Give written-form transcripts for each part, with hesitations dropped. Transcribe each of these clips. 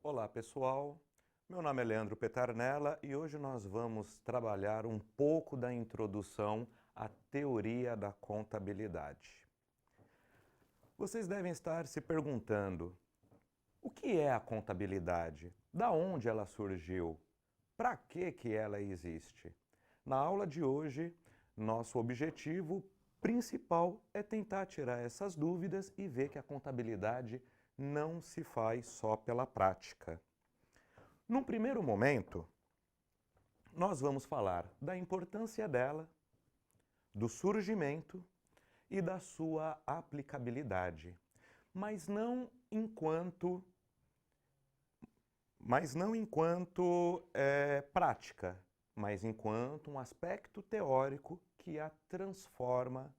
Olá pessoal, meu nome é Leandro Petarnella e hoje nós vamos trabalhar um pouco da introdução à teoria da contabilidade. Vocês devem estar se perguntando, o que é a contabilidade? Da onde ela surgiu? Para que ela existe? Na aula de hoje, nosso objetivo principal é tentar tirar essas dúvidas e ver que a contabilidade não se faz só pela prática. Num primeiro momento, nós vamos falar da importância dela, do surgimento e da sua aplicabilidade, mas não enquanto prática, mas enquanto um aspecto teórico que a transforma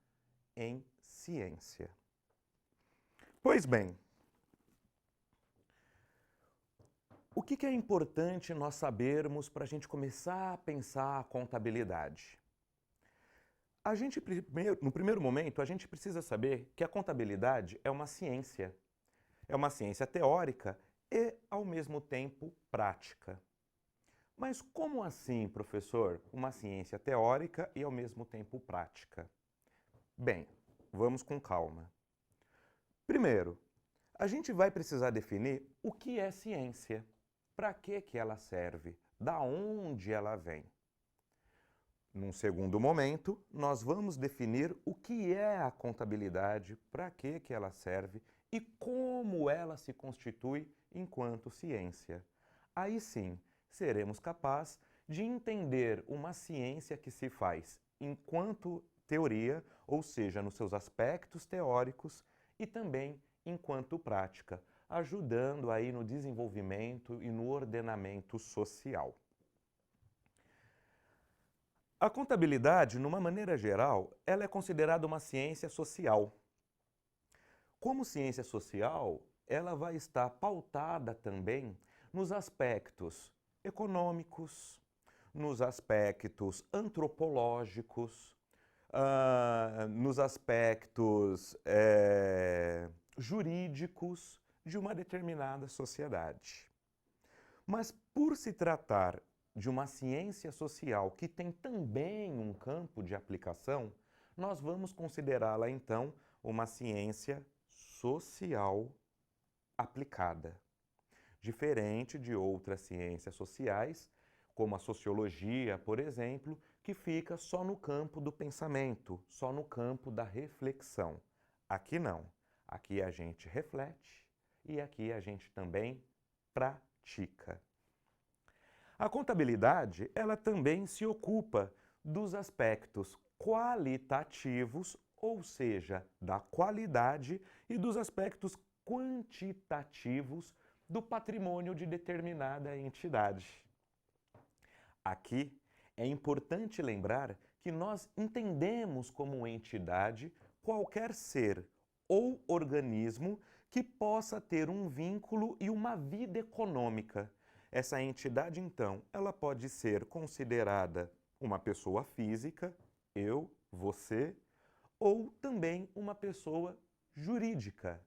em ciência. Pois bem, o que é importante nós sabermos para a gente começar a pensar a contabilidade? No primeiro momento, a gente precisa saber que a contabilidade é uma ciência. É uma ciência teórica e, ao mesmo tempo, prática. Mas como assim, professor? Uma ciência teórica e, ao mesmo tempo, prática? Bem, vamos com calma. Primeiro, a gente vai precisar definir o que é ciência. Para que ela serve? Da onde ela vem? Num segundo momento, nós vamos definir o que é a contabilidade, para que ela serve e como ela se constitui enquanto ciência. Aí sim, seremos capazes de entender uma ciência que se faz enquanto teoria, ou seja, nos seus aspectos teóricos, e também enquanto prática, ajudando aí no desenvolvimento e no ordenamento social. A contabilidade, numa maneira geral, ela é considerada uma ciência social. Como ciência social, ela vai estar pautada também nos aspectos econômicos, nos aspectos antropológicos, nos aspectos jurídicos de uma determinada sociedade. Mas por se tratar de uma ciência social que tem também um campo de aplicação, nós vamos considerá-la então uma ciência social aplicada. Diferente de outras ciências sociais, como a sociologia, por exemplo, que fica só no campo do pensamento, só no campo da reflexão. Aqui não. Aqui a gente reflete e aqui a gente também pratica. A contabilidade, ela também se ocupa dos aspectos qualitativos, ou seja, da qualidade, e dos aspectos quantitativos do patrimônio de determinada entidade. Aqui é importante lembrar que nós entendemos como entidade qualquer ser ou organismo que possa ter um vínculo e uma vida econômica. Essa entidade, então, ela pode ser considerada uma pessoa física, eu, você, ou também uma pessoa jurídica.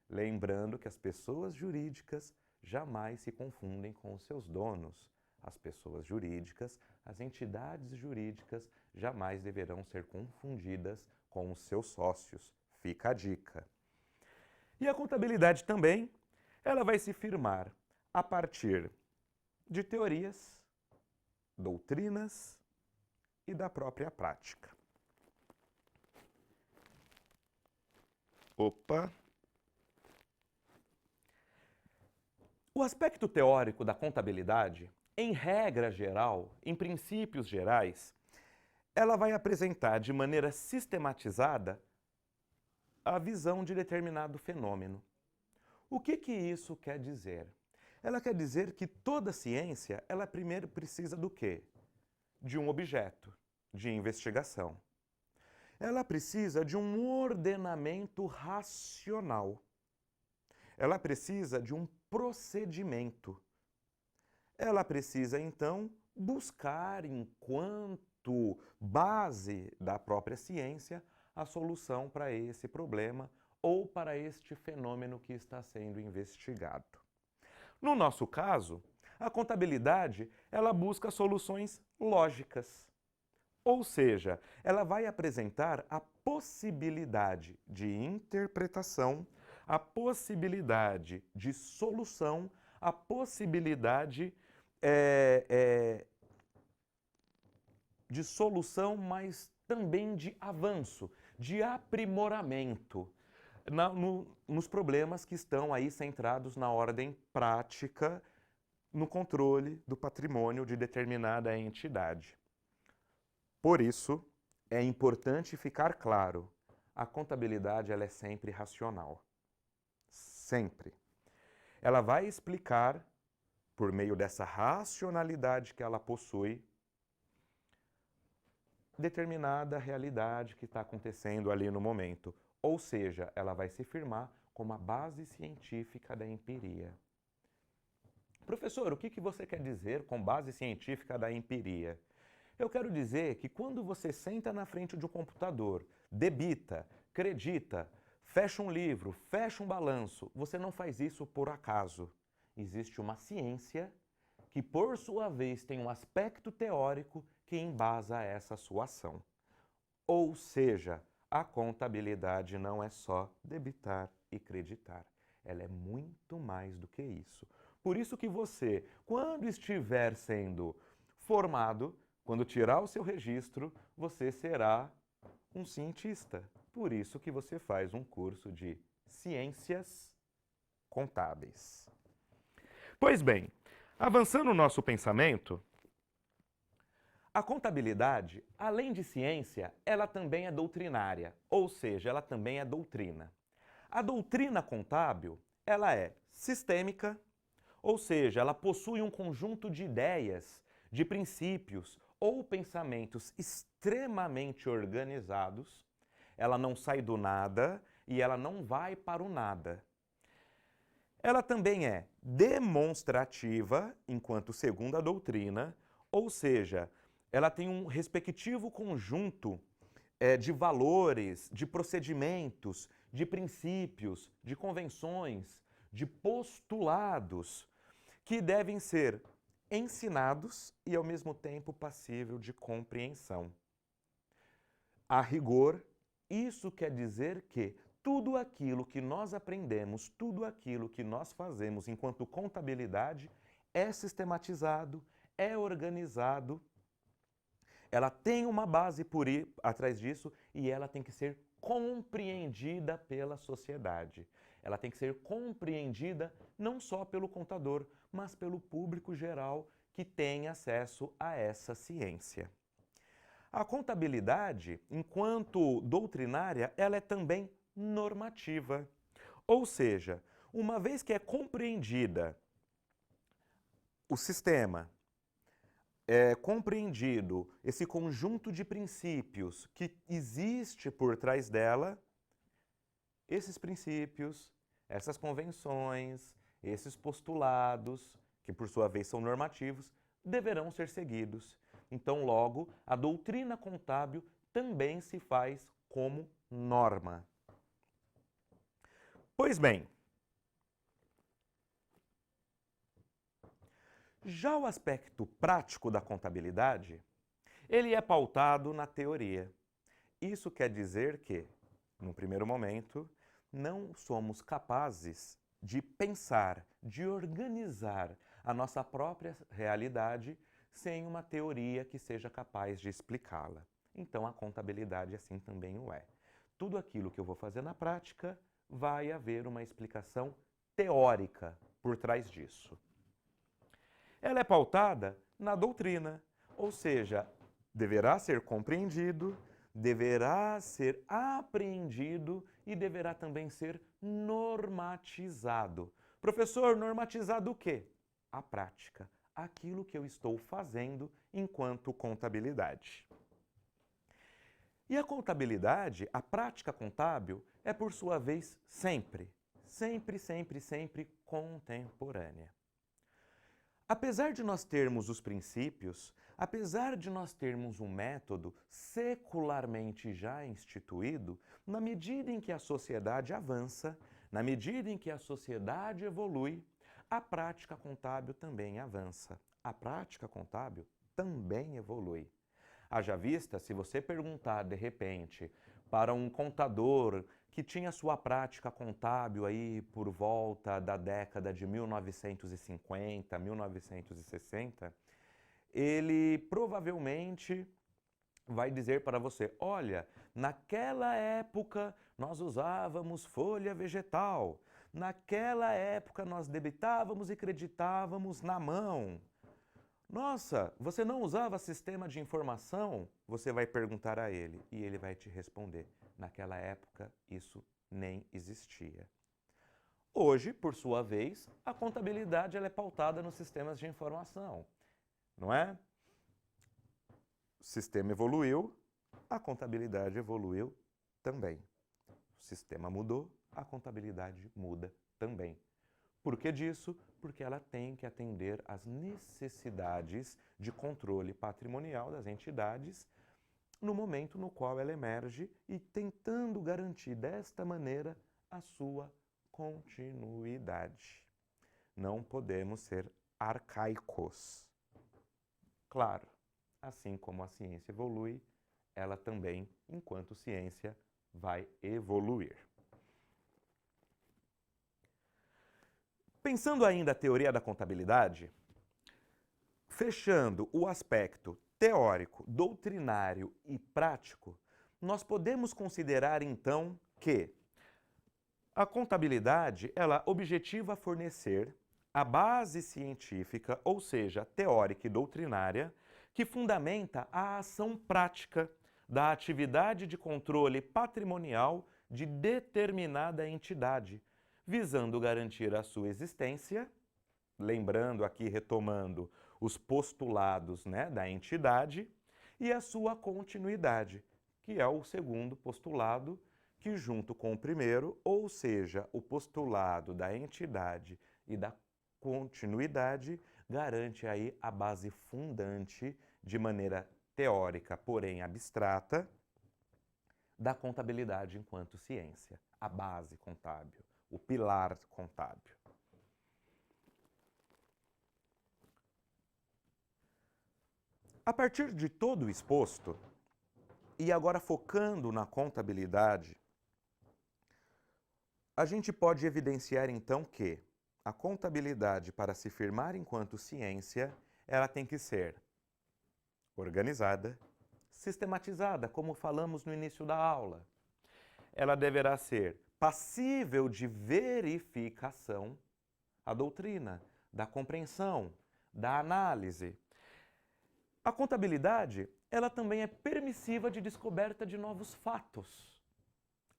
Lembrando que as pessoas jurídicas jamais se confundem com os seus donos. As pessoas jurídicas, as entidades jurídicas, jamais deverão ser confundidas com os seus sócios. Fica a dica. E a contabilidade também, ela vai se firmar a partir de teorias, doutrinas e da própria prática. Opa! O aspecto teórico da contabilidade, em regra geral, em princípios gerais, ela vai apresentar de maneira sistematizada a visão de determinado fenômeno. O que isso quer dizer? Ela quer dizer que toda ciência, ela primeiro precisa do quê? De um objeto de investigação. Ela precisa de um ordenamento racional. Ela precisa de um procedimento. Ela precisa, então, buscar, enquanto base da própria ciência, a solução para esse problema ou para este fenômeno que está sendo investigado. No nosso caso, a contabilidade, ela busca soluções lógicas. Ou seja, ela vai apresentar a possibilidade de interpretação, a possibilidade de solução, a possibilidade de solução, mas também de avanço, de aprimoramento nos problemas que estão aí centrados na ordem prática, no controle do patrimônio de determinada entidade. Por isso, é importante ficar claro, a contabilidade ela é sempre racional. Sempre. Ela vai explicar, por meio dessa racionalidade que ela possui, determinada realidade que está acontecendo ali no momento. Ou seja, ela vai se firmar como a base científica da empiria. Professor, o que você quer dizer com base científica da empiria? Eu quero dizer que quando você senta na frente de um computador, debita, acredita, fecha um livro, fecha um balanço, você não faz isso por acaso. Existe uma ciência que, por sua vez, tem um aspecto teórico que embasa essa sua ação. Ou seja, a contabilidade não é só debitar e creditar. Ela é muito mais do que isso. Por isso que você, quando estiver sendo formado, quando tirar o seu registro, você será um cientista. Por isso que você faz um curso de Ciências Contábeis. Pois bem, avançando o nosso pensamento, a contabilidade, além de ciência, ela também é doutrinária, ou seja, ela também é doutrina. A doutrina contábil, ela é sistêmica, ou seja, ela possui um conjunto de ideias, de princípios ou pensamentos extremamente organizados. Ela não sai do nada e ela não vai para o nada. Ela também é demonstrativa, enquanto segunda doutrina, ou seja, ela tem um respectivo conjunto de valores, de procedimentos, de princípios, de convenções, de postulados que devem ser ensinados e, ao mesmo tempo, passível de compreensão. A rigor, isso quer dizer que tudo aquilo que nós aprendemos, tudo aquilo que nós fazemos enquanto contabilidade é sistematizado, é organizado, ela tem uma base por ir atrás disso e ela tem que ser compreendida pela sociedade. Ela tem que ser compreendida não só pelo contador, mas pelo público geral que tem acesso a essa ciência. A contabilidade, enquanto doutrinária, ela é também normativa. Ou seja, uma vez que é compreendida o sistema, é compreendido esse conjunto de princípios que existe por trás dela, esses princípios, essas convenções, esses postulados, que por sua vez são normativos, deverão ser seguidos. Então, logo, a doutrina contábil também se faz como norma. Pois bem, já o aspecto prático da contabilidade, ele é pautado na teoria. Isso quer dizer que, num primeiro momento, não somos capazes de pensar, de organizar a nossa própria realidade sem uma teoria que seja capaz de explicá-la. Então, a contabilidade assim também o é. Tudo aquilo que eu vou fazer na prática, vai haver uma explicação teórica por trás disso. Ela é pautada na doutrina, ou seja, deverá ser compreendido, deverá ser apreendido e deverá também ser normatizado. Professor, normatizado o quê? A prática, aquilo que eu estou fazendo enquanto contabilidade. E a contabilidade, a prática contábil, é por sua vez sempre contemporânea. Apesar de nós termos os princípios, apesar de nós termos um método secularmente já instituído, na medida em que a sociedade avança, na medida em que a sociedade evolui, a prática contábil também avança. A prática contábil também evolui. Haja vista, se você perguntar de repente para um contador que tinha sua prática contábil aí por volta da década de 1950, 1960, ele provavelmente vai dizer para você, olha, naquela época nós usávamos folha vegetal, naquela época nós debitávamos e creditávamos na mão. Nossa, você não usava sistema de informação? Você vai perguntar a ele e ele vai te responder. Naquela época isso nem existia. Hoje, por sua vez, a contabilidade ela é pautada nos sistemas de informação, não é? O sistema evoluiu, a contabilidade evoluiu também. O sistema mudou, a contabilidade muda também. Por que disso? Porque ela tem que atender às necessidades de controle patrimonial das entidades no momento no qual ela emerge e tentando garantir desta maneira a sua continuidade. Não podemos ser arcaicos. Claro, assim como a ciência evolui, ela também, enquanto ciência, vai evoluir. Pensando ainda a teoria da contabilidade, fechando o aspecto teórico, doutrinário e prático, nós podemos considerar então que a contabilidade, ela objetiva fornecer a base científica, ou seja, teórica e doutrinária, que fundamenta a ação prática da atividade de controle patrimonial de determinada entidade, visando garantir a sua existência, lembrando aqui, retomando os postulados, né, da entidade, e a sua continuidade, que é o segundo postulado, que junto com o primeiro, ou seja, o postulado da entidade e da continuidade, garante aí a base fundante, de maneira teórica, porém abstrata, da contabilidade enquanto ciência, a base contábil, o pilar contábil. A partir de todo o exposto, e agora focando na contabilidade, a gente pode evidenciar então que a contabilidade, para se firmar enquanto ciência, ela tem que ser organizada, sistematizada, como falamos no início da aula. Ela deverá ser passível de verificação, a doutrina, da compreensão, da análise. A contabilidade, ela também é permissiva de descoberta de novos fatos.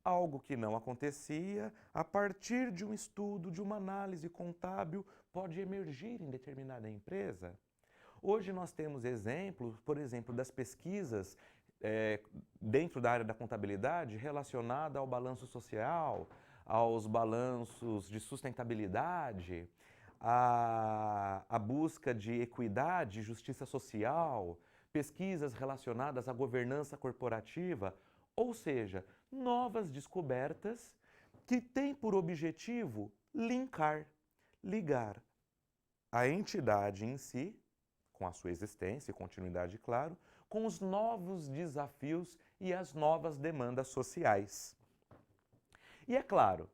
Algo que não acontecia, a partir de um estudo, de uma análise contábil, pode emergir em determinada empresa. Hoje nós temos exemplos, por exemplo, das pesquisas dentro da área da contabilidade relacionada ao balanço social, aos balanços de sustentabilidade, a busca de equidade e justiça social, pesquisas relacionadas à governança corporativa, ou seja, novas descobertas que têm por objetivo ligar a entidade em si, com a sua existência e continuidade, claro, com os novos desafios e as novas demandas sociais. E é claro,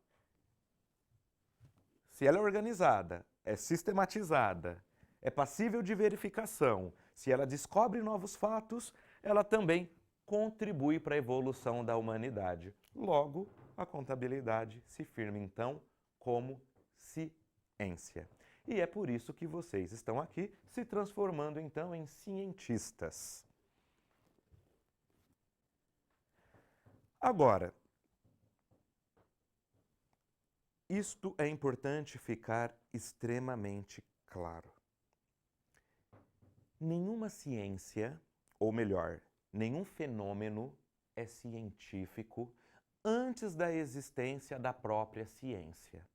se ela é organizada, é sistematizada, é passível de verificação, se ela descobre novos fatos, ela também contribui para a evolução da humanidade. Logo, a contabilidade se firma, então, como ciência. E é por isso que vocês estão aqui se transformando, então, em cientistas. Agora, isto é importante ficar extremamente claro. Nenhuma ciência, ou melhor, nenhum fenômeno é científico antes da existência da própria ciência.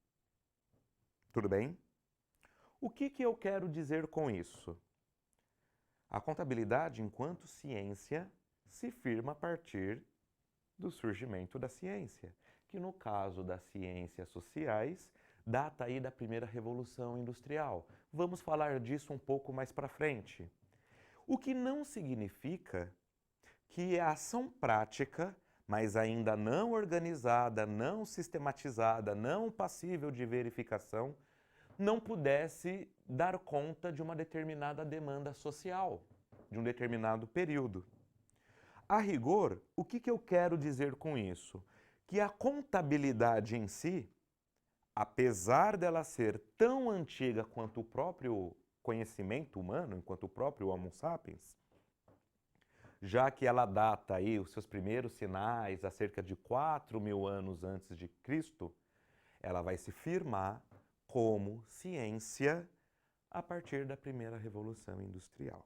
Tudo bem? O que eu quero dizer com isso? A contabilidade, enquanto ciência, se firma a partir do surgimento da ciência, que no caso das ciências sociais, data aí da primeira Revolução Industrial. Vamos falar disso um pouco mais para frente. O que não significa que a ação prática, mas ainda não organizada, não sistematizada, não passível de verificação, não pudesse dar conta de uma determinada demanda social, de um determinado período. A rigor, o que eu quero dizer com isso? Que a contabilidade em si, apesar dela ser tão antiga quanto o próprio conhecimento humano, enquanto o próprio Homo sapiens, já que ela data aí os seus primeiros sinais há cerca de 4.000 anos antes de Cristo, ela vai se firmar como ciência a partir da primeira Revolução Industrial.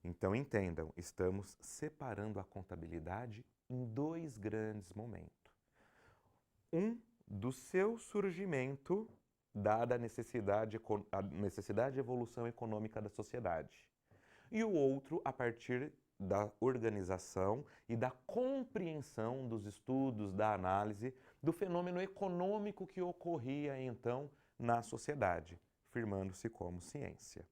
Então entendam, estamos separando a contabilidade em dois grandes momentos. Um, do seu surgimento, dada a necessidade de evolução econômica da sociedade. E o outro, a partir da organização e da compreensão dos estudos, da análise, do fenômeno econômico que ocorria então na sociedade, firmando-se como ciência.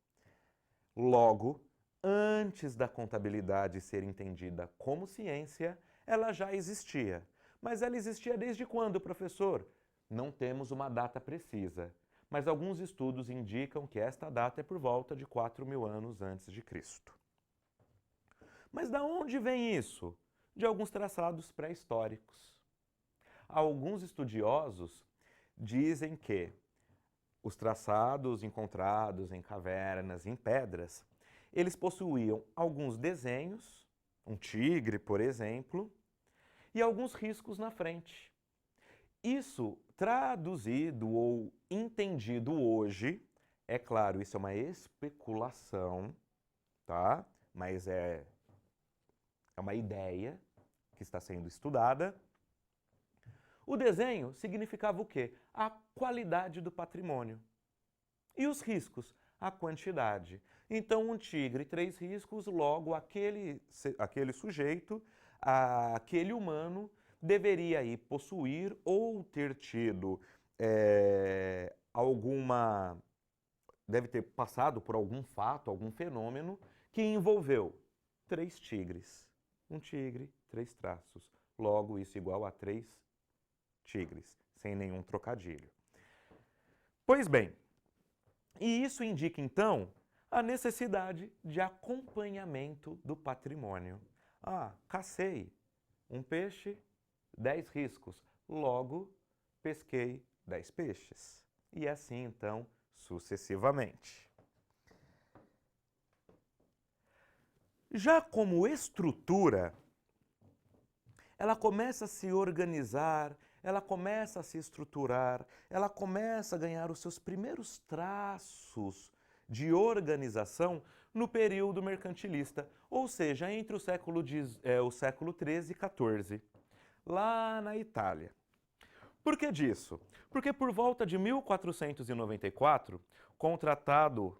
Logo, antes da contabilidade ser entendida como ciência, ela já existia. Mas ela existia desde quando, professor? Não temos uma data precisa, mas alguns estudos indicam que esta data é por volta de 4.000 anos antes de Cristo. Mas da onde vem isso? De alguns traçados pré-históricos. Alguns estudiosos dizem que os traçados encontrados em cavernas, em pedras, eles possuíam alguns desenhos, um tigre, por exemplo, e alguns riscos na frente. Isso, traduzido ou entendido hoje, é claro, isso é uma especulação, tá? Mas é uma ideia que está sendo estudada. O desenho significava o quê? A qualidade do patrimônio. E os riscos? A quantidade. Então, um tigre, 3 riscos, logo aquele sujeito, aquele humano, deveria aí possuir ou ter tido deve ter passado por algum fato, algum fenômeno que envolveu 3 tigres. Um tigre, 3 traços. Logo, isso igual a 3 tigres, sem nenhum trocadilho. Pois bem, e isso indica então a necessidade de acompanhamento do patrimônio. Cacei um peixe, 10 riscos. Logo, pesquei 10 peixes. E assim, então, sucessivamente. Já como estrutura, ela começa a se organizar, ela começa a se estruturar, ela começa a ganhar os seus primeiros traços de organização no período mercantilista, ou seja, entre o século XIII e XIV, lá na Itália. Por que disso? Porque por volta de 1494, com o tratado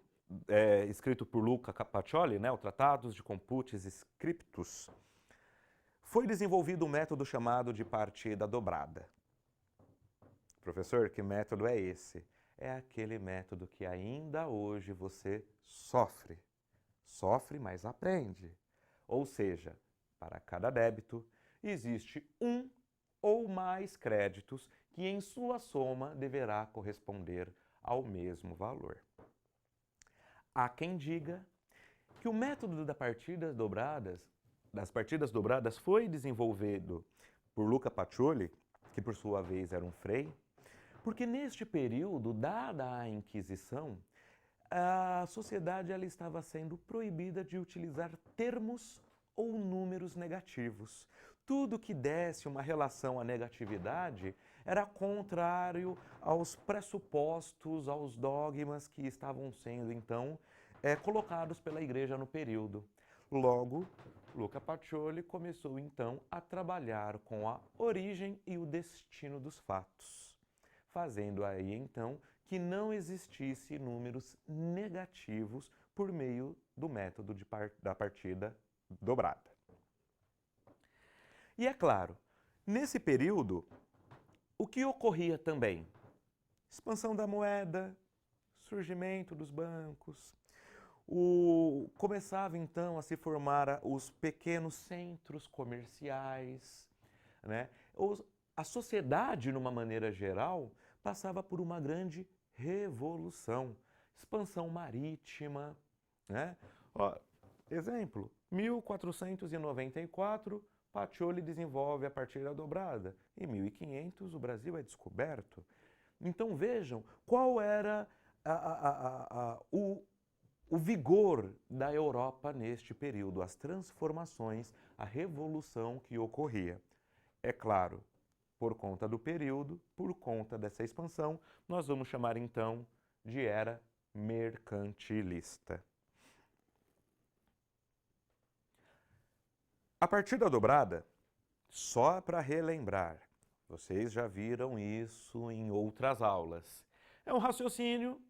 escrito por Luca Pacioli, o Tratatus de Computis Scriptus, foi desenvolvido um método chamado de partida dobrada. Professor, que método é esse? É aquele método que ainda hoje você sofre. Sofre, mas aprende. Ou seja, para cada débito, existe um ou mais créditos que em sua soma deverá corresponder ao mesmo valor. Há quem diga que o método das partidas dobradas foi desenvolvido por Luca Pacioli, que por sua vez era um frei, porque neste período, dada a Inquisição, a sociedade ela estava sendo proibida de utilizar termos ou números negativos. Tudo que desse uma relação à negatividade era contrário aos pressupostos, aos dogmas que estavam sendo, então, colocados pela Igreja no período. Logo, Luca Pacioli começou, então, a trabalhar com a origem e o destino dos fatos, fazendo aí, então, que não existisse números negativos por meio do método da partida dobrada. E é claro, nesse período, o que ocorria também? Expansão da moeda, surgimento dos bancos. Começava então a se formar os pequenos centros comerciais, né? A sociedade, numa maneira geral, passava por uma grande revolução. Expansão marítima, né? Ó, exemplo, 1494, Pacioli desenvolve a partida dobrada. Em 1500, o Brasil é descoberto. Então vejam qual era o vigor da Europa neste período, as transformações, a revolução que ocorria. É claro, por conta do período, por conta dessa expansão, nós vamos chamar então de era mercantilista. A partida dobrada, só para relembrar, vocês já viram isso em outras aulas. É um raciocínio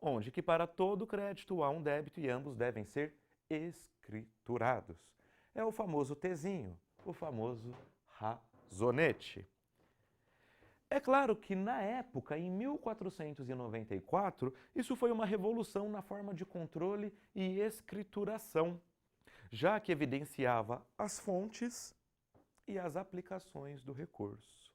onde que para todo crédito há um débito e ambos devem ser escriturados. É o famoso Tzinho, o famoso razonete. É claro que na época, em 1494, isso foi uma revolução na forma de controle e escrituração, já que evidenciava as fontes e as aplicações do recurso.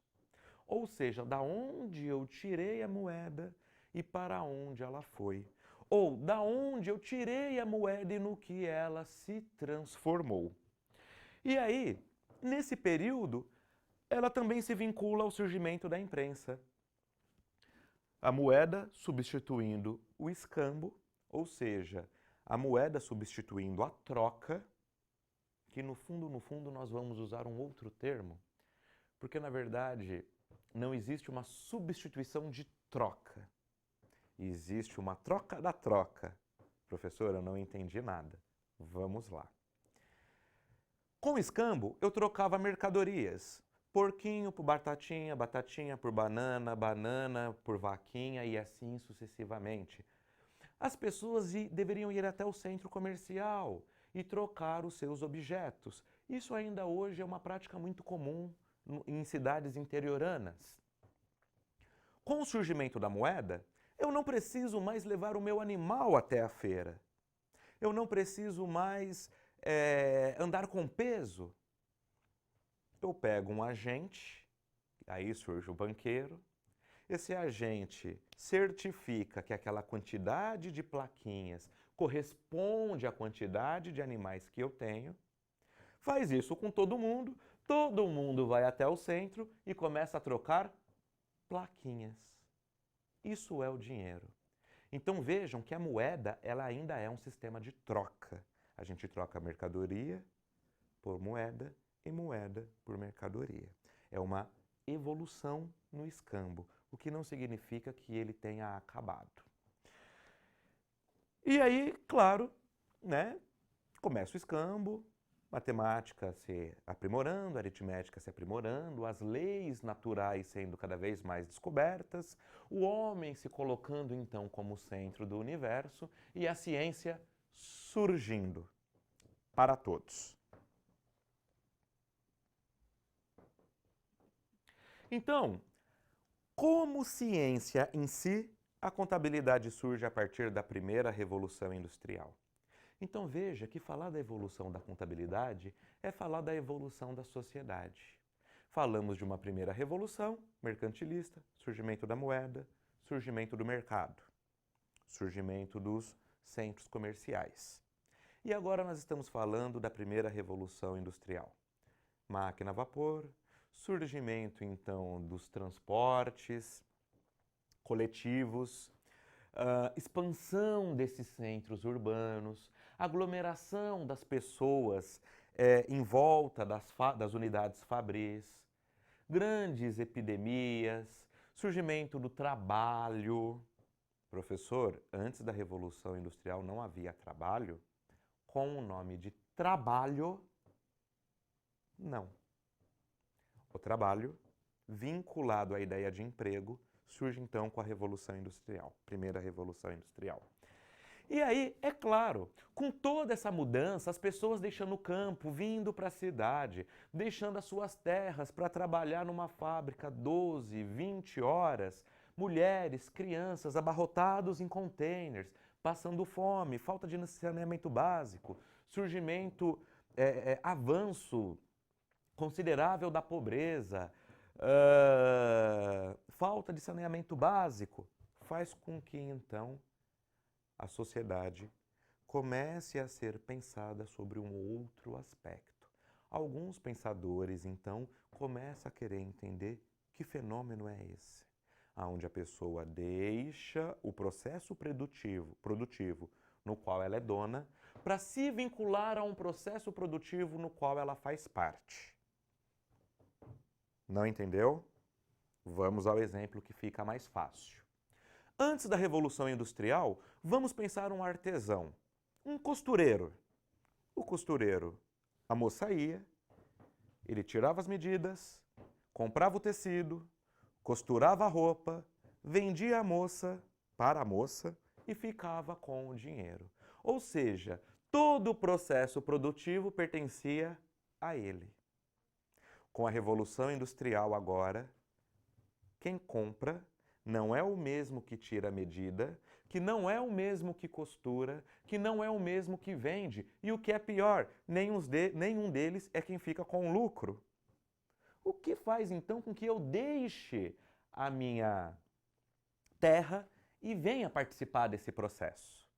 Ou seja, da onde eu tirei a moeda e para onde ela foi. Ou da onde eu tirei a moeda e no que ela se transformou. E aí, nesse período, ela também se vincula ao surgimento da imprensa. A moeda substituindo o escambo, ou seja, a moeda substituindo a troca, que no fundo nós vamos usar um outro termo, porque na verdade não existe uma substituição de troca. Existe uma troca da troca. Professor, eu não entendi nada. Vamos lá. Com escambo, eu trocava mercadorias. Porquinho por batatinha, batatinha por banana, banana por vaquinha e assim sucessivamente. As pessoas deveriam ir até o centro comercial e trocar os seus objetos. Isso ainda hoje é uma prática muito comum em cidades interioranas. Com o surgimento da moeda, eu não preciso mais levar o meu animal até a feira. Eu não preciso mais andar com peso. Eu pego um agente, aí surge o banqueiro. Esse agente certifica que aquela quantidade de plaquinhas corresponde à quantidade de animais que eu tenho. Faz isso com todo mundo vai até o centro e começa a trocar plaquinhas. Isso é o dinheiro. Então vejam que a moeda ela ainda é um sistema de troca. A gente troca mercadoria por moeda e moeda por mercadoria. É uma evolução no escambo, o que não significa que ele tenha acabado. E aí, claro, né, começa o escambo, matemática se aprimorando, aritmética se aprimorando, as leis naturais sendo cada vez mais descobertas, o homem se colocando então como centro do universo e a ciência surgindo para todos. Então, como ciência em si, a contabilidade surge a partir da primeira revolução industrial. Então veja que falar da evolução da contabilidade é falar da evolução da sociedade. Falamos de uma primeira revolução mercantilista, surgimento da moeda, surgimento do mercado, surgimento dos centros comerciais. E agora nós estamos falando da primeira revolução industrial. Máquina a vapor, surgimento então dos transportes coletivos, expansão desses centros urbanos, aglomeração das pessoas em volta das unidades fabris, grandes epidemias, surgimento do trabalho. Professor, antes da Revolução Industrial não havia trabalho? Com o nome de trabalho, não. O trabalho, vinculado à ideia de emprego, surge então com a Revolução Industrial, primeira Revolução Industrial. E aí, é claro, com toda essa mudança, as pessoas deixando o campo, vindo para a cidade, deixando as suas terras para trabalhar numa fábrica 12, 20 horas, mulheres, crianças abarrotados em containers, passando fome, falta de saneamento básico, surgimento, avanço considerável da pobreza, falta de saneamento básico, faz com que, então, a sociedade comece a ser pensada sobre um outro aspecto. Alguns pensadores, então, começam a querer entender que fenômeno é esse, onde a pessoa deixa o processo produtivo no qual ela é dona, para se vincular a um processo produtivo no qual ela faz parte. Não entendeu? Vamos ao exemplo que fica mais fácil. Antes da Revolução Industrial, vamos pensar um artesão, um costureiro. O costureiro, a moça ia, ele tirava as medidas, comprava o tecido, costurava a roupa, vendia a moça para a moça e ficava com o dinheiro. Ou seja, todo o processo produtivo pertencia a ele. Com a Revolução Industrial agora, quem compra não é o mesmo que tira a medida, que não é o mesmo que costura, que não é o mesmo que vende. E o que é pior, nenhum deles é quem fica com lucro. O que faz então com que eu deixe a minha terra e venha participar desse processo?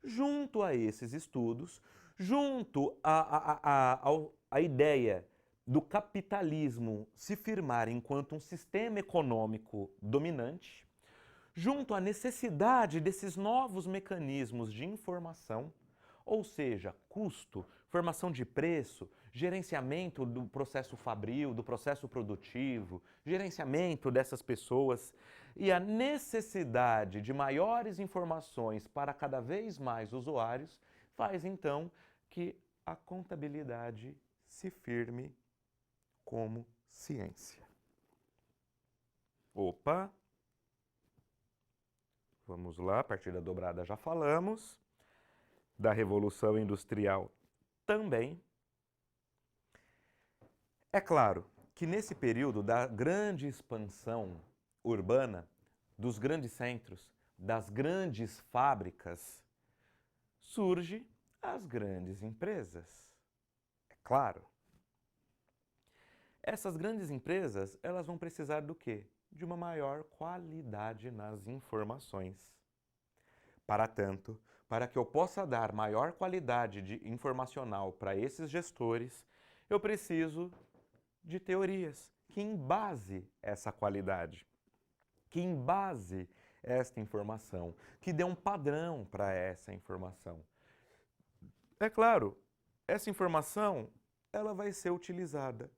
Junto a esses estudos, junto à ideia do capitalismo se firmar enquanto um sistema econômico dominante, junto à necessidade desses novos mecanismos de informação, ou seja, custo, formação de preço, gerenciamento do processo fabril, do processo produtivo, gerenciamento dessas pessoas e a necessidade de maiores informações para cada vez mais usuários, faz então que a contabilidade se firme como ciência. Opa! Vamos lá, a partir da dobrada já falamos, da Revolução Industrial também. É claro que nesse período da grande expansão urbana, dos grandes centros, das grandes fábricas, surgem as grandes empresas. É claro. Essas grandes empresas, elas vão precisar do quê? De uma maior qualidade nas informações. Para tanto, para que eu possa dar maior qualidade informacional para esses gestores, eu preciso de teorias que embase essa qualidade, que embase esta informação, que dê um padrão para essa informação. É claro, essa informação ela vai ser utilizada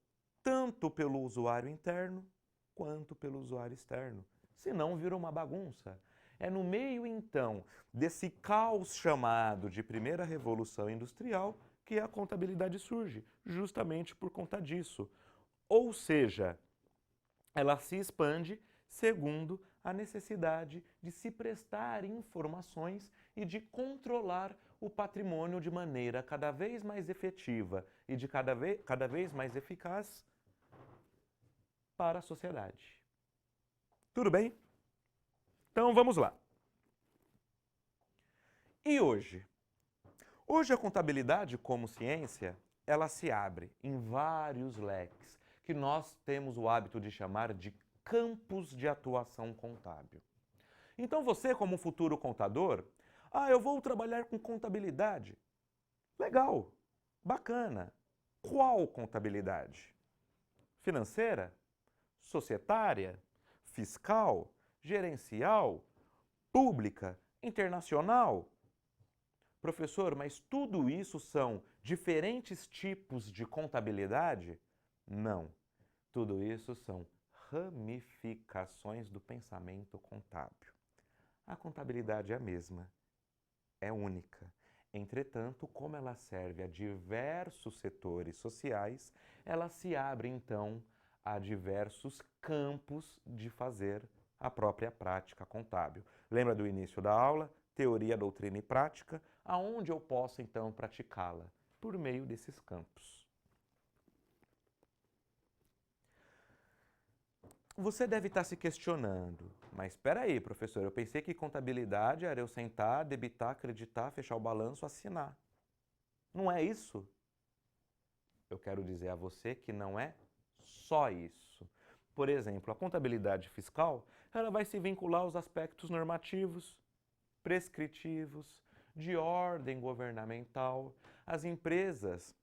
tanto pelo usuário interno quanto pelo usuário externo. Senão vira uma bagunça. É no meio, então, desse caos chamado de primeira revolução industrial que a contabilidade surge, justamente por conta disso. Ou seja, ela se expande segundo a necessidade de se prestar informações e de controlar o patrimônio de maneira cada vez mais efetiva e de cada vez mais eficaz para a sociedade. Tudo bem? Então vamos lá. E hoje? Hoje a contabilidade como ciência, ela se abre em vários leques, que nós temos o hábito de chamar de campos de atuação contábil. Então você, como futuro contador, eu vou trabalhar com contabilidade. Legal, bacana. Qual contabilidade? Financeira? Societária? Fiscal? Gerencial? Pública? Internacional? Professor, mas tudo isso são diferentes tipos de contabilidade? Não. Tudo isso são ramificações do pensamento contábil. A contabilidade é a mesma, é única. Entretanto, como ela serve a diversos setores sociais, ela se abre, então, a diversos campos de fazer a própria prática contábil. Lembra do início da aula? Teoria, doutrina e prática, aonde eu posso, então, praticá-la? Por meio desses campos. Você deve estar se questionando, mas espera aí, professor, eu pensei que contabilidade era eu sentar, debitar, acreditar, fechar o balanço, assinar. Não é isso? Eu quero dizer a você que não é só isso. Por exemplo, a contabilidade fiscal, ela vai se vincular aos aspectos normativos, prescritivos, de ordem governamental. As empresas,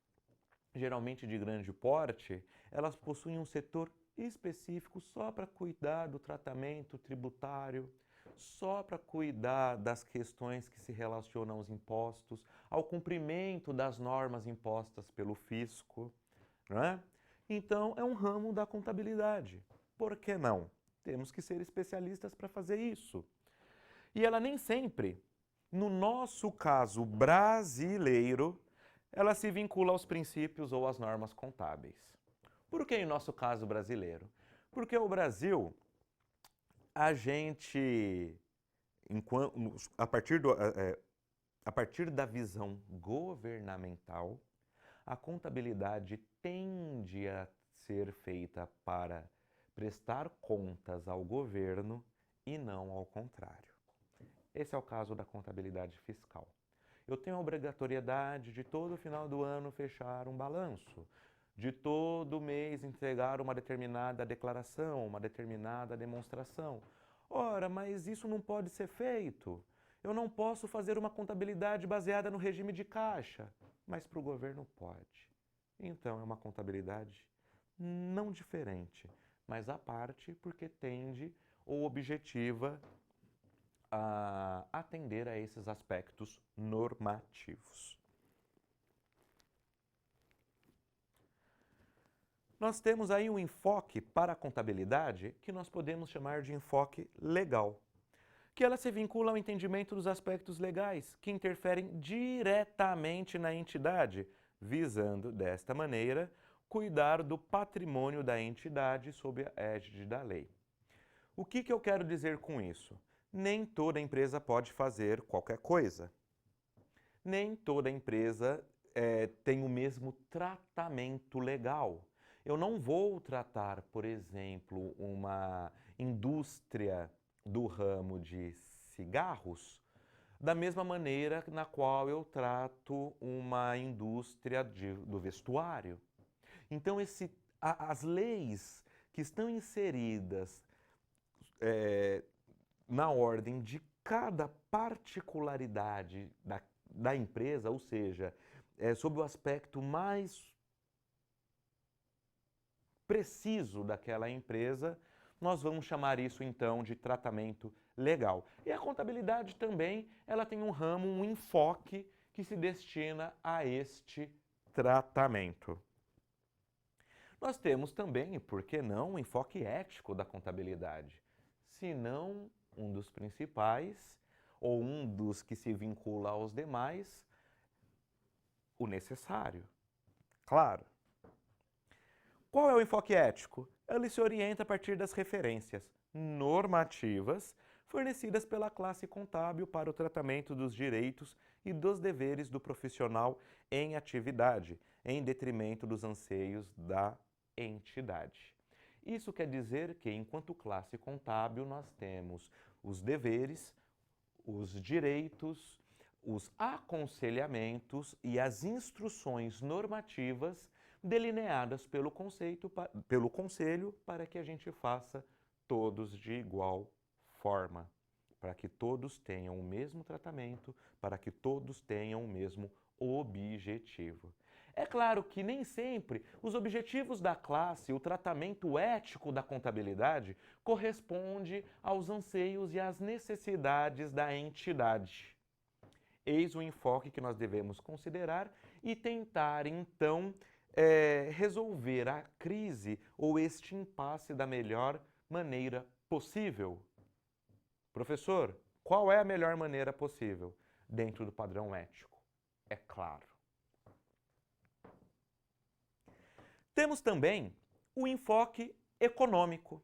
geralmente de grande porte, elas possuem um setor específico só para cuidar do tratamento tributário, só para cuidar das questões que se relacionam aos impostos, ao cumprimento das normas impostas pelo fisco, não é? Então, é um ramo da contabilidade. Por que não? Temos que ser especialistas para fazer isso. E ela nem sempre, no nosso caso brasileiro, ela se vincula aos princípios ou às normas contábeis. Por que em nosso caso brasileiro? Porque o Brasil, a gente, a partir da visão governamental, a contabilidade tende a ser feita para prestar contas ao governo e não ao contrário. Esse é o caso da contabilidade fiscal. Eu tenho a obrigatoriedade de todo final do ano fechar um balanço, de todo mês entregar uma determinada declaração, uma determinada demonstração. Ora, mas isso não pode ser feito. Eu não posso fazer uma contabilidade baseada no regime de caixa, mas para o governo pode. Então é uma contabilidade não diferente, mas à parte porque tende ou objetiva a atender a esses aspectos normativos. Nós temos aí um enfoque para a contabilidade que nós podemos chamar de enfoque legal, que ela se vincula ao entendimento dos aspectos legais que interferem diretamente na entidade, visando, desta maneira, cuidar do patrimônio da entidade sob a égide da lei. O que eu quero dizer com isso? Nem toda empresa pode fazer qualquer coisa. Nem toda empresa tem o mesmo tratamento legal. Eu não vou tratar, por exemplo, uma indústria do ramo de cigarros da mesma maneira na qual eu trato uma indústria do vestuário. Então, as leis que estão inseridas na ordem de cada particularidade da empresa, ou seja, sob o aspecto mais preciso daquela empresa, nós vamos chamar isso então de tratamento legal. E a contabilidade também, ela tem um ramo, um enfoque que se destina a este tratamento. Nós temos também, e por que não, um enfoque ético da contabilidade, se não um dos principais ou um dos que se vincula aos demais, o necessário. Claro. Qual é o enfoque ético? Ele se orienta a partir das referências normativas fornecidas pela classe contábil para o tratamento dos direitos e dos deveres do profissional em atividade, em detrimento dos anseios da entidade. Isso quer dizer que, enquanto classe contábil, nós temos os deveres, os direitos, os aconselhamentos e as instruções normativas delineadas pelo conselho para que a gente faça todos de igual forma, para que todos tenham o mesmo tratamento, para que todos tenham o mesmo objetivo. É claro que nem sempre os objetivos da classe, o tratamento ético da contabilidade, corresponde aos anseios e às necessidades da entidade. Eis o enfoque que nós devemos considerar e tentar, então, resolver a crise ou este impasse da melhor maneira possível. Professor, qual é a melhor maneira possível? Dentro do padrão ético, é claro. Temos também o enfoque econômico.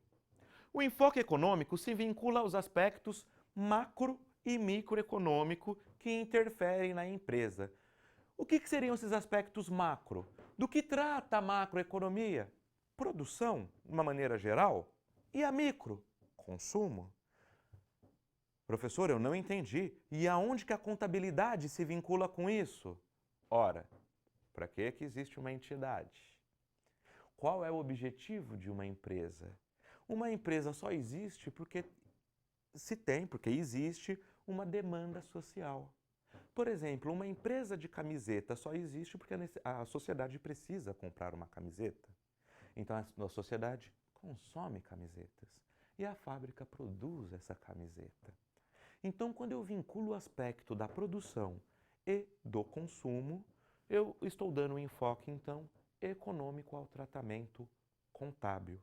O enfoque econômico se vincula aos aspectos macro e microeconômico que interferem na empresa. O que seriam esses aspectos macro? Do que trata a macroeconomia? Produção, de uma maneira geral? E a micro? Consumo. Professor, eu não entendi. E aonde que a contabilidade se vincula com isso? Ora, para que existe uma entidade? Qual é o objetivo de uma empresa? Uma empresa só existe porque existe uma demanda social. Por exemplo, uma empresa de camiseta só existe porque a sociedade precisa comprar uma camiseta. Então a sociedade consome camisetas e a fábrica produz essa camiseta. Então, quando eu vinculo o aspecto da produção e do consumo, eu estou dando um enfoque, então, econômico ao tratamento contábil,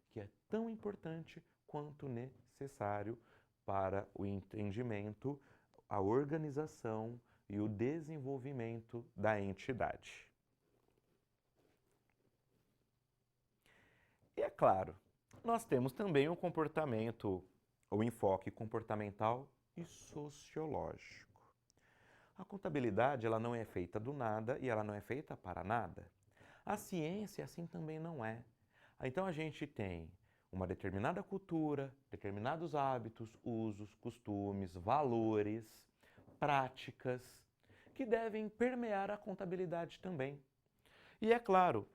que é tão importante quanto necessário para o entendimento, a organização e o desenvolvimento da entidade. E é claro, nós temos também o comportamento, o enfoque comportamental e sociológico. A contabilidade ela não é feita do nada e ela não é feita para nada. A ciência assim também não é. Então a gente tem uma determinada cultura, determinados hábitos, usos, costumes, valores, práticas que devem permear a contabilidade também. E é claro,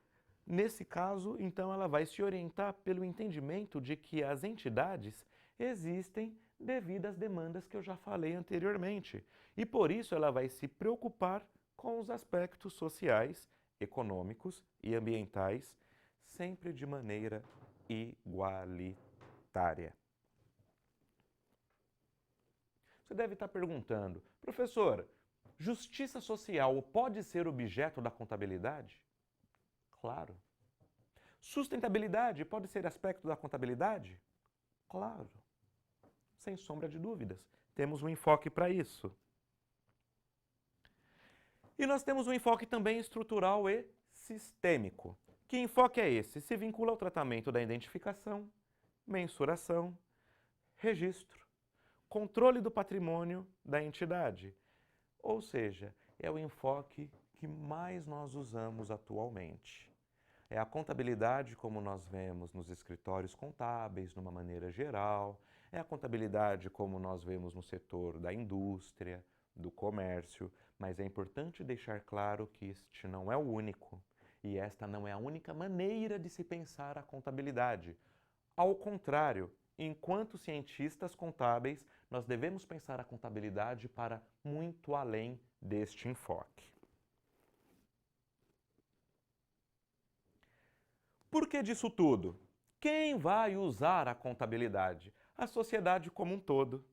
nesse caso, então ela vai se orientar pelo entendimento de que as entidades existem devido às demandas que eu já falei anteriormente. E por isso ela vai se preocupar com os aspectos sociais, econômicos e ambientais, sempre de maneira igualitária. Você deve estar perguntando, professor, justiça social pode ser objeto da contabilidade? Claro. Sustentabilidade pode ser aspecto da contabilidade? Claro. Sem sombra de dúvidas. Temos um enfoque para isso. E nós temos um enfoque também estrutural e sistêmico. Que enfoque é esse? Se vincula ao tratamento da identificação, mensuração, registro, controle do patrimônio da entidade. Ou seja, é o enfoque que mais nós usamos atualmente. É a contabilidade como nós vemos nos escritórios contábeis, de uma maneira geral. É a contabilidade como nós vemos no setor da indústria, do comércio. Mas é importante deixar claro que este não é o único. E esta não é a única maneira de se pensar a contabilidade. Ao contrário, enquanto cientistas contábeis, nós devemos pensar a contabilidade para muito além deste enfoque. Por que disso tudo? Quem vai usar a contabilidade? A sociedade como um todo.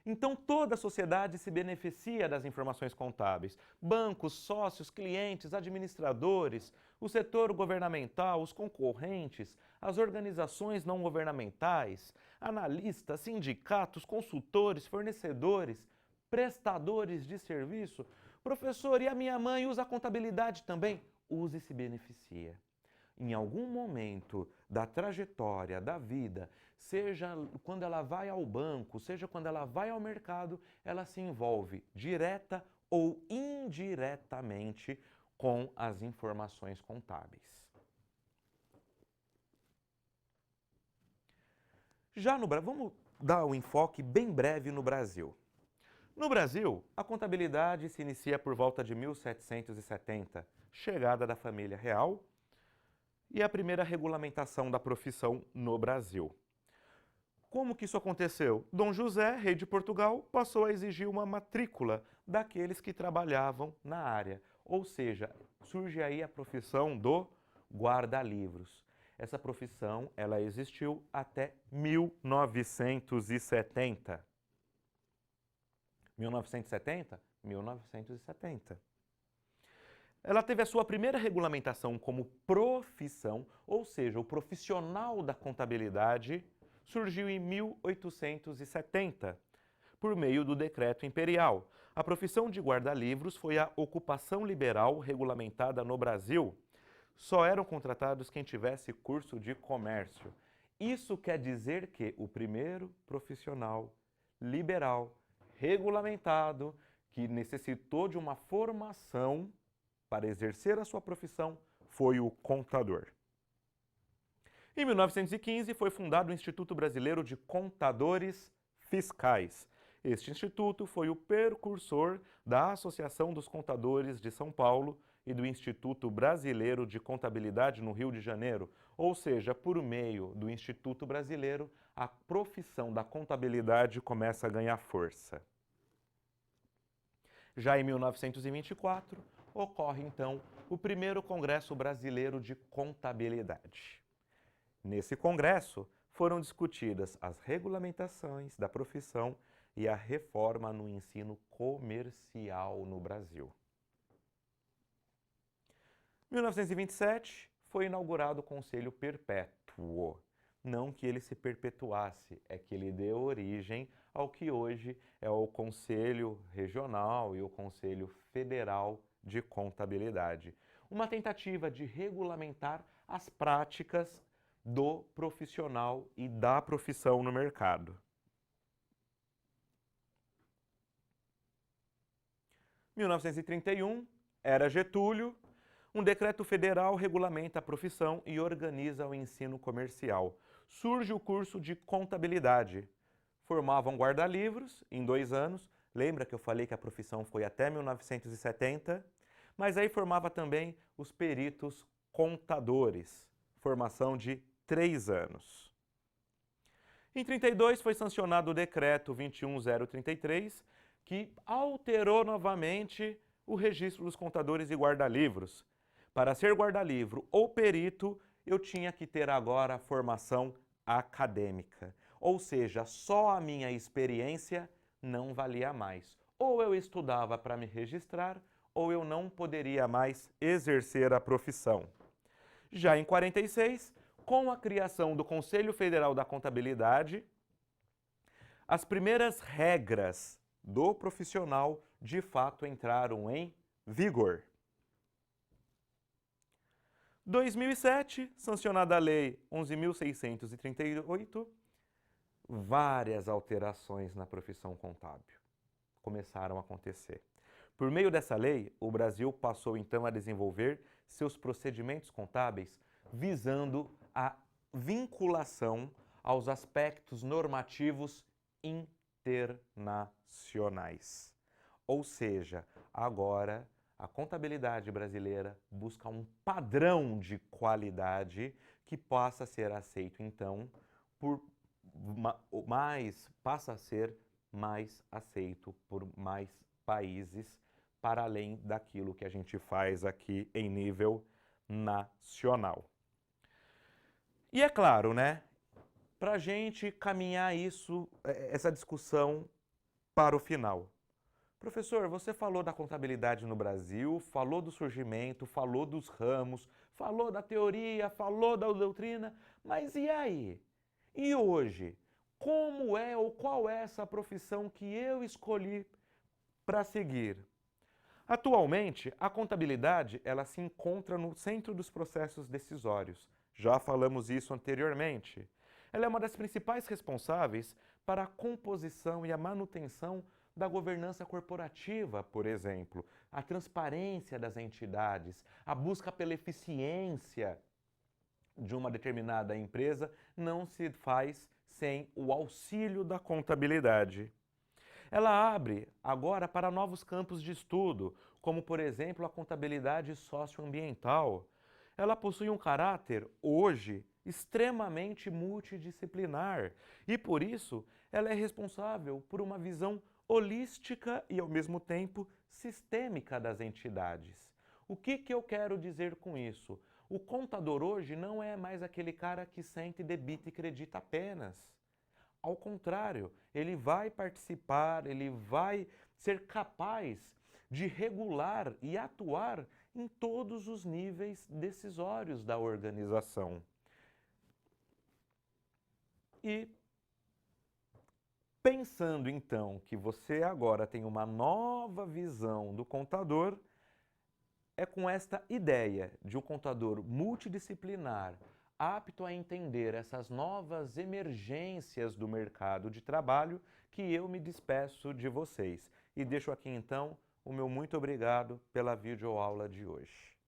Então, toda a sociedade se beneficia das informações contábeis. Bancos, sócios, clientes, administradores, o setor governamental, os concorrentes, as organizações não governamentais, analistas, sindicatos, consultores, fornecedores, prestadores de serviço. Professor, e a minha mãe usa a contabilidade também? Usa e se beneficia. Em algum momento da trajetória da vida, seja quando ela vai ao banco, seja quando ela vai ao mercado, ela se envolve direta ou indiretamente com as informações contábeis. Já no Brasil, vamos dar um enfoque bem breve no Brasil. No Brasil, a contabilidade se inicia por volta de 1770, chegada da família real, e a primeira regulamentação da profissão no Brasil. Como que isso aconteceu? Dom José, rei de Portugal, passou a exigir uma matrícula daqueles que trabalhavam na área. Ou seja, surge aí a profissão do guarda-livros. Essa profissão, ela existiu até 1970. 1970? 1970. Ela teve a sua primeira regulamentação como profissão, ou seja, o profissional da contabilidade surgiu em 1870, por meio do decreto imperial. A profissão de guarda-livros foi a ocupação liberal regulamentada no Brasil. Só eram contratados quem tivesse curso de comércio. Isso quer dizer que o primeiro profissional liberal regulamentado, que necessitou de uma formação para exercer a sua profissão, foi o contador. Em 1915 foi fundado o Instituto Brasileiro de Contadores Fiscais. Este instituto foi o precursor da Associação dos Contadores de São Paulo e do Instituto Brasileiro de Contabilidade no Rio de Janeiro, ou seja, por meio do Instituto Brasileiro, a profissão da contabilidade começa a ganhar força. Já em 1924, ocorre então o primeiro Congresso Brasileiro de Contabilidade. Nesse congresso, foram discutidas as regulamentações da profissão e a reforma no ensino comercial no Brasil. Em 1927, foi inaugurado o Conselho Perpétuo. Não que ele se perpetuasse, é que ele deu origem ao que hoje é o Conselho Regional e o Conselho Federal de Contabilidade. Uma tentativa de regulamentar as práticas do profissional e da profissão no mercado. 1931, era Getúlio, um decreto federal regulamenta a profissão e organiza o ensino comercial. Surge o curso de contabilidade. Formavam guarda-livros em 2 anos. Lembra que eu falei que a profissão foi até 1970? Mas aí formava também os peritos contadores. Formação de 3 anos. Em 32 foi sancionado o decreto 21033, que alterou novamente o registro dos contadores e guarda-livros. Para ser guarda-livro ou perito, eu tinha que ter agora a formação acadêmica. Ou seja, só a minha experiência não valia mais. Ou eu estudava para me registrar, ou eu não poderia mais exercer a profissão. Já em 46, com a criação do Conselho Federal da Contabilidade, as primeiras regras do profissional de fato entraram em vigor. 2007, sancionada a Lei 11.638, várias alterações na profissão contábil começaram a acontecer. Por meio dessa lei, o Brasil passou então a desenvolver seus procedimentos contábeis visando a vinculação aos aspectos normativos internacionais. Ou seja, agora a contabilidade brasileira busca um padrão de qualidade que passa a ser aceito então passa a ser mais aceito por mais países para além daquilo que a gente faz aqui em nível nacional. E é claro, né, para a gente caminhar essa discussão para o final. Professor, você falou da contabilidade no Brasil, falou do surgimento, falou dos ramos, falou da teoria, falou da doutrina, mas e aí? E hoje? Como é ou qual é essa profissão que eu escolhi para seguir? Atualmente, a contabilidade ela se encontra no centro dos processos decisórios. Já falamos isso anteriormente. Ela é uma das principais responsáveis para a composição e a manutenção da governança corporativa, por exemplo, a transparência das entidades, a busca pela eficiência de uma determinada empresa não se faz sem o auxílio da contabilidade. Ela abre agora para novos campos de estudo, como, por exemplo, a contabilidade socioambiental. Ela possui um caráter, hoje, extremamente multidisciplinar e, por isso, ela é responsável por uma visão holística e, ao mesmo tempo, sistêmica das entidades. O que eu quero dizer com isso? O contador hoje não é mais aquele cara que sente, debita e acredita apenas. Ao contrário, ele vai participar, ele vai ser capaz de regular e atuar em todos os níveis decisórios da organização. E pensando então que você agora tem uma nova visão do contador, é com esta ideia de um contador multidisciplinar, apto a entender essas novas emergências do mercado de trabalho, que eu me despeço de vocês. E deixo aqui então o meu muito obrigado pela videoaula de hoje.